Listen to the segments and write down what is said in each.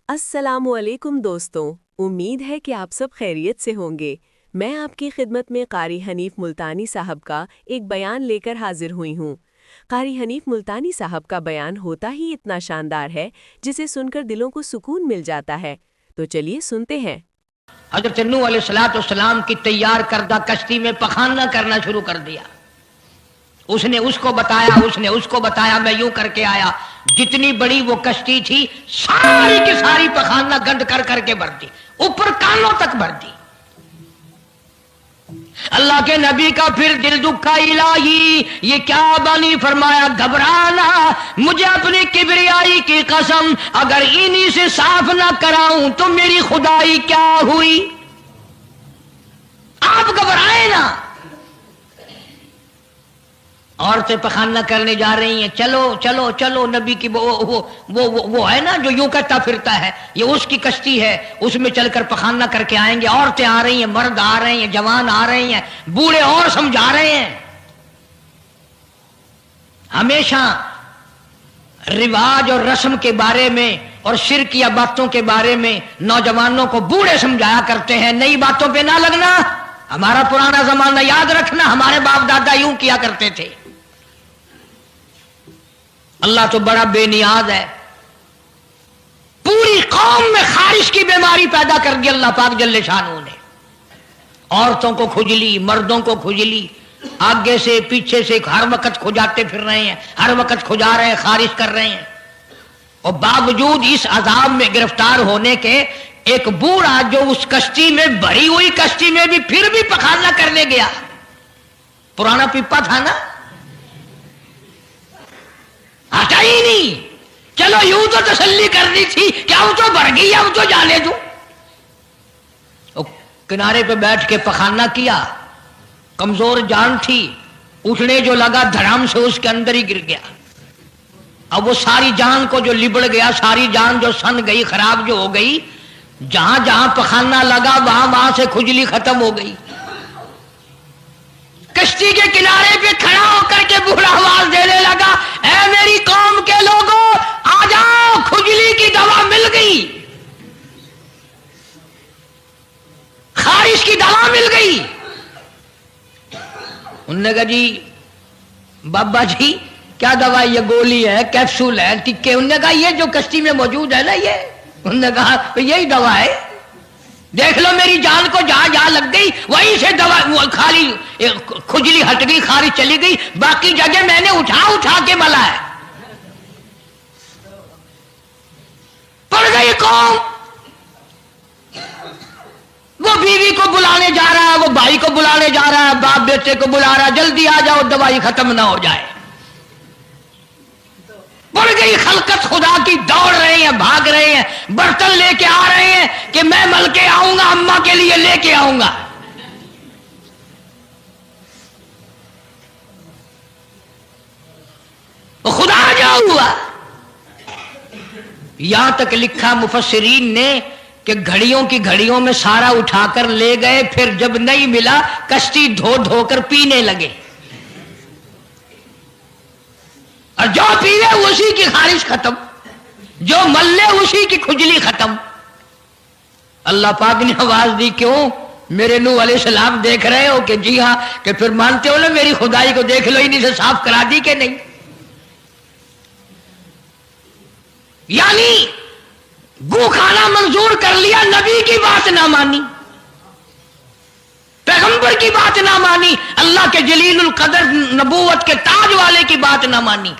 السلام علیکم دوستوں، امید ہے کہ آپ سب خیریت سے ہوں گے۔ میں آپ کی خدمت میں قاری حنیف ملتانی صاحب کا ایک بیان لے کر حاضر ہوئی ہوں۔ قاری حنیف ملتانی صاحب کا بیان ہوتا ہی اتنا شاندار ہے جسے سن کر دلوں کو سکون مل جاتا ہے، تو چلیے سنتے ہیں۔ حضرت نوح علیہ السلام کی تیار کردہ کشتی میں پخانہ کرنا شروع کر دیا۔ اس نے اس کو بتایا، اس نے اس کو بتایا، میں یوں کر کے آیا۔ جتنی بڑی وہ کشتی تھی ساری کی ساری پخانہ گند کر کر کے بھر دی، اوپر کانوں تک بھر دی۔ اللہ کے نبی کا پھر دل دکھا، الہی یہ کیا بانی؟ فرمایا گھبرانا، مجھے اپنی کبریائی کی قسم اگر انہی سے صاف نہ کراؤں تو میری خدائی کیا ہوئی؟ آپ گھبرائے نا۔ عورتیں پخانہ کرنے جا رہی ہیں، چلو چلو چلو، نبی کی وہ ہے نا جو یوں کرتا پھرتا ہے، یہ اس کی کشتی ہے، اس میں چل کر پخانہ کر کے آئیں گے۔ عورتیں آ رہی ہیں، مرد آ رہے ہیں، جوان آ رہے ہیں، بوڑھے اور سمجھا رہے ہیں۔ ہمیشہ رواج اور رسم کے بارے میں اور شرکیہ باتوں کے بارے میں نوجوانوں کو بوڑھے سمجھایا کرتے ہیں، نئی باتوں پہ نہ لگنا، ہمارا پرانا زمانہ یاد رکھنا، ہمارے باپ دادا یوں کیا کرتے تھے۔ اللہ تو بڑا بے نیاز ہے، پوری قوم میں خارش کی بیماری پیدا کر دی اللہ پاک جل شانہ نے۔ عورتوں کو کھجلی، مردوں کو کھجلی، آگے سے پیچھے سے ہر وقت کھجاتے پھر رہے ہیں، ہر وقت کھجا رہے ہیں، خارش کر رہے ہیں۔ اور باوجود اس عذاب میں گرفتار ہونے کے ایک بوڑھا جو اس کشتی میں، بھری ہوئی کشتی میں بھی پھر بھی پخانہ کرنے گیا، پرانا پپا تھا نا، ہٹا ہی نہیں۔ چلو یوں تو تسلی کرنی تھی کہ اب تو بڑھ گئی، اب تو جانے دوں۔ کنارے پہ بیٹھ کے پخانہ کیا، کمزور جان تھی، اٹھنے جو لگا دھڑام سے اس کے اندر ہی گر گیا۔ اب وہ ساری جان کو جو لبڑ گیا، ساری جان جو سن گئی، خراب جو ہو گئی، جہاں جہاں پخانہ لگا وہاں وہاں سے کھجلی ختم ہو گئی۔ کشتی کے کنارے پہ کھڑا ہو کر کے بوڑھا آواز دینے لگا، اے میری قوم کے لوگوں آ جاؤ، کھجلی کی دوا مل گئی، خارش کی دوا مل گئی۔ انہوں نے کہا جی بابا جی کیا دوا؟ یہ گولی ہے، کیپسول ہے، ٹکے؟ انہوں نے کہا یہ جو کشتی میں موجود ہے نا یہ۔ انہوں نے کہا یہی دوا ہے، دیکھ لو میری جان کو جہاں جہاں لگ گئی وہیں سے دوا، خالی کھجلی ہٹ گئی، خارش چلی گئی، باقی جگہ میں نے اٹھا اٹھا کے ملا ہے۔ پڑ گئی قوم، وہ بیوی کو بلانے جا رہا ہے، وہ بھائی کو بلانے جا رہا ہے، باپ بیٹے کو بلا رہا ہے، جلدی آ جاؤ دوائی ختم نہ ہو جائے۔ پڑ گئی خلقت خدا کی، دوڑ رہے ہیں، بھاگ رہے ہیں، برتن لے کے آ رہے ہیں کہ میں مل کے آؤں گا، اماں کے لیے لے کے آؤں گا۔ خدا جا ہوا۔ یہاں تک لکھا مفسرین نے کہ گھڑیوں کی گھڑیوں میں سارا اٹھا کر لے گئے، پھر جب نہیں ملا کشتی دھو دھو کر پینے لگے، اور جو پیوے اسی کی خارش ختم، جو ملے اسی کی کھجلی ختم۔ اللہ پاک نے آواز دی، کیوں میرے نوح علیہ السلام دیکھ رہے ہو؟ کہ جی ہاں، کہ پھر مانتے ہو نا میری خدائی کو، دیکھ لو انہیں سے صاف کرا دی کہ نہیں۔ یعنی گو کھانا منظور کر لیا، نبی کی بات نہ مانی، پیغمبر کی بات نہ مانی، اللہ کے جلیل القدر نبوت کے تاج والے کی بات نہ مانی۔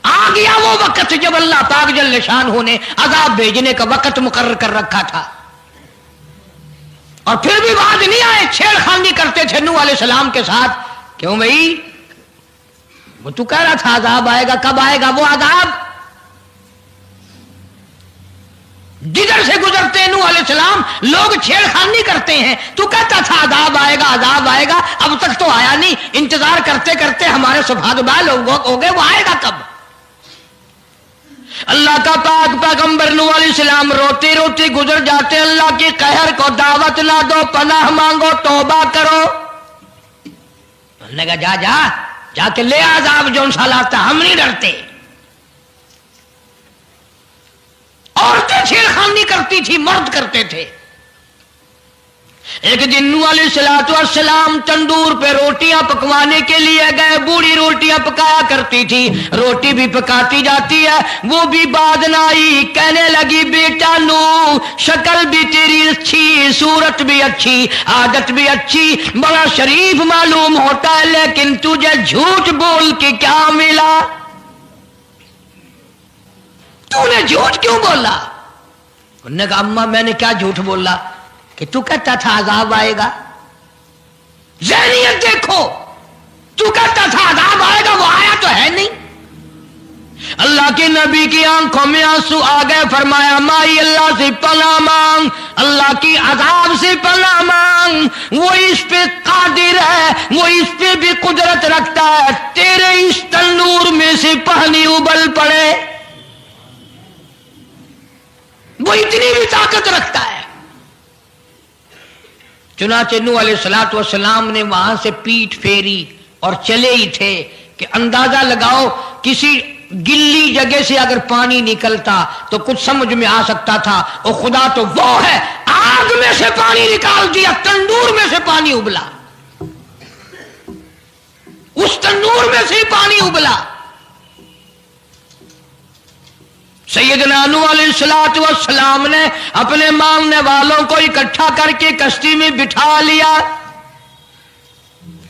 آ گیا وہ وقت جب اللہ پاک جل شانہ نے عذاب بھیجنے کا وقت مقرر کر رکھا تھا، اور پھر بھی بات نہیں آئے، چھیڑ خانی کرتے تھے نوح علیہ السلام کے ساتھ۔ کیوں بھائی؟ وہ تو کہہ رہا تھا عذاب آئے گا، کب آئے گا وہ عذاب؟ جدھر سے گزرتے ہیں نوح علیہ السلام لوگ چھیڑ خانی کرتے ہیں، تو کہتا تھا عذاب آئے گا، عذاب آئے گا، اب تک تو آیا نہیں، انتظار کرتے کرتے ہمارے سبحان اللہ ہو گئے، وہ آئے گا کب؟ اللہ کا پاک پیغمبر نوح علیہ السلام روتی روتی گزر جاتے، اللہ کی قہر کو دعوت نہ دو، پناہ مانگو، توبہ کرو۔ انہوں نے کہا جا جا جا کے لے عذاب جو ان شاء اللہ، ہم نہیں ڈرتے۔ عورتیں نہیں کرتی تھی، مرد کرتے تھے۔ ایک دن نوح علیہ السلام تندور پہ روٹیاں پکوانے کے لیے گئے، بوڑھی روٹیاں پکایا کرتی تھی، روٹی بھی پکاتی جاتی ہے، وہ بھی بعد نہ آئی، کہنے لگی بیٹا نوح شکل بھی تیری اچھی، صورت بھی اچھی، عادت بھی اچھی، بڑا شریف معلوم ہوتا ہے، لیکن تجھے جھوٹ بول کے کیا ملا؟ تو نے جھوٹ کیوں بولا؟ انہوں نے کہا اماں میں نے کیا جھوٹ بولا کہ تو کہتا تھا عذاب آئے گا؟ ذہنیت دیکھو، تو کہتا تھا عذاب آئے گا، وہ آیا تو ہے نہیں۔ اللہ کے نبی کی آنکھوں میں آنسو آ گئے، فرمایا مائی اللہ سے پناہ مانگ، اللہ کی عذاب سے پناہ مانگ، وہ اس پہ قادر ہے، وہ اس پہ بھی قدرت رکھتا ہے، تیرے اس تنور میں سے پانی ابل پڑے، وہ اتنی بھی طاقت رکھتا ہے۔ چنانچہ نوح علیہ السلام نے وہاں سے پیٹھ پھیری اور چلے ہی تھے کہ اندازہ لگاؤ کسی گلی جگہ سے اگر پانی نکلتا تو کچھ سمجھ میں آ سکتا تھا، اور خدا تو وہ ہے، آگ میں سے پانی نکال دیا، تندور میں سے پانی ابلا، اس تندور میں سے پانی ابلا۔ سیدنا نوح علیہ السلام نے اپنے ماننے والوں کو اکٹھا کر کے کشتی میں بٹھا لیا،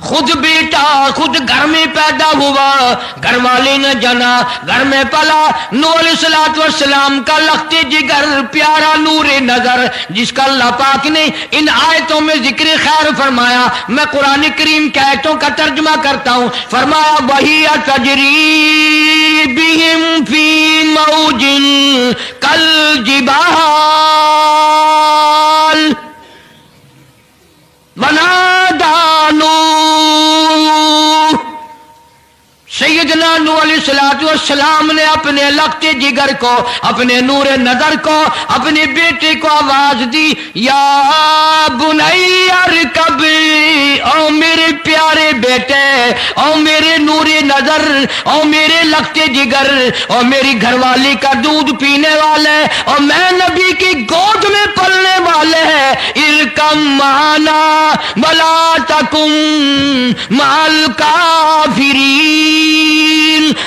خود بیٹا خود گھر میں پیدا ہوا، گھر والے نے جنا، گھر میں پلا۔ نوح علیہ السلام کا لخت جگر، پیارا نور نظر، جس کا اللہ پاک نے ان آیتوں میں ذکر خیر فرمایا، میں قرآن کریم کی آیتوں کا ترجمہ کرتا ہوں۔ فرمایا وہی تجری بہم فی موج کالجبال ونادى نوح، سیدنا نوح علیہ السلام نے اپنے لخت جگر کو، اپنے نور نظر کو، اپنے بیٹے کو آواز دی، یا بنی ارکب، او میرے پیارے بیٹے، او میرے نور نظر، او میرے لخت جگر، او میری گھر والی کا دودھ پینے والے، اور میں نبی کی گود میں پلنے والے ہیں، ارکم معنا ولا تکن مع الکافرین،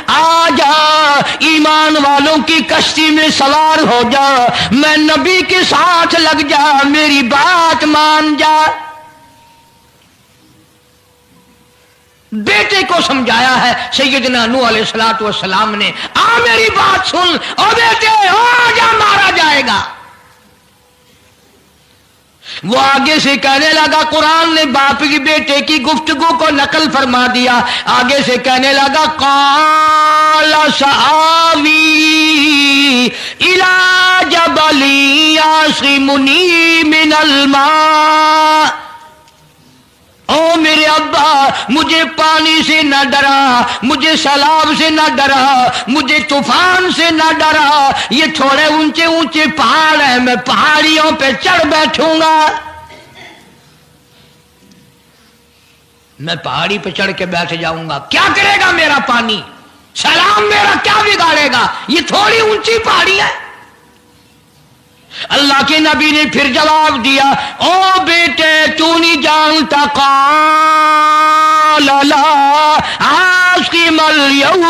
آ جا ایمان والوں کی کشتی میں سوار ہو جا، میں نبی کے ساتھ لگ جا، میری بات مان جا۔ بیٹے کو سمجھایا ہے سیدنا نوح علیہ السلام نے، آ میری بات سن، او بیٹے آ جا، مارا جائے گا۔ وہ آگے سے کہنے لگا، قرآن نے باپ کی بیٹے کی گفتگو کو نقل فرما دیا، آگے سے کہنے لگا قال سآوی الی جبل یعصمنی من الماء، او میرے ابا مجھے پانی سے نہ ڈرا، مجھے سیلاب سے نہ ڈرا، مجھے طوفان سے نہ ڈرا، یہ تھوڑے اونچے اونچے پہاڑ ہیں، میں پہاڑیوں پہ چڑھ بیٹھوں گا، میں پہاڑی پہ چڑھ کے بیٹھ جاؤں گا، کیا کرے گا میرا پانی، سیلاب میرا کیا بگاڑے گا، یہ تھوڑی اونچی پہاڑی ہے۔ اللہ کے نبی نے پھر جواب دیا، او بیٹے تو نہیں جانتا، قال لا عاصم اليوم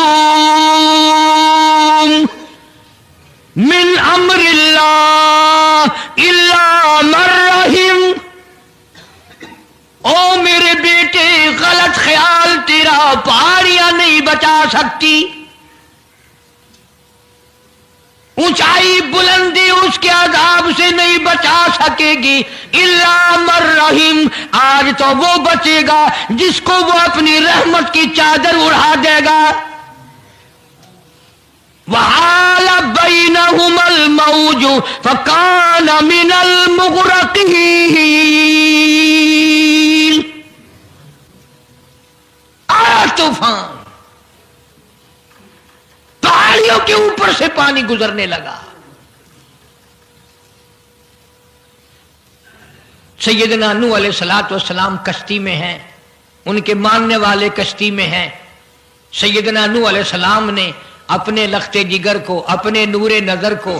من امر اللہ الا من رحم، او میرے بیٹے غلط خیال تیرا، پہاڑیاں نہیں بچا سکتی، اونچائی بلندی اس کے عذاب سے نہیں بچا سکے گی، الا من رحم، آج تو وہ بچے گا جس کو وہ اپنی رحمت کی چادر اڑا دے گا۔ وحال بینہما الموج فکان من المغرقین، آیا طوفان، پہاڑیوں کے اوپر سے پانی گزرنے لگا۔ سیدنا نوح علیہ السلام کشتی میں ہیں، ان کے ماننے والے کشتی میں ہیں۔ سیدنا نوح علیہ السلام نے اپنے لخت جگر کو، اپنے نور نظر کو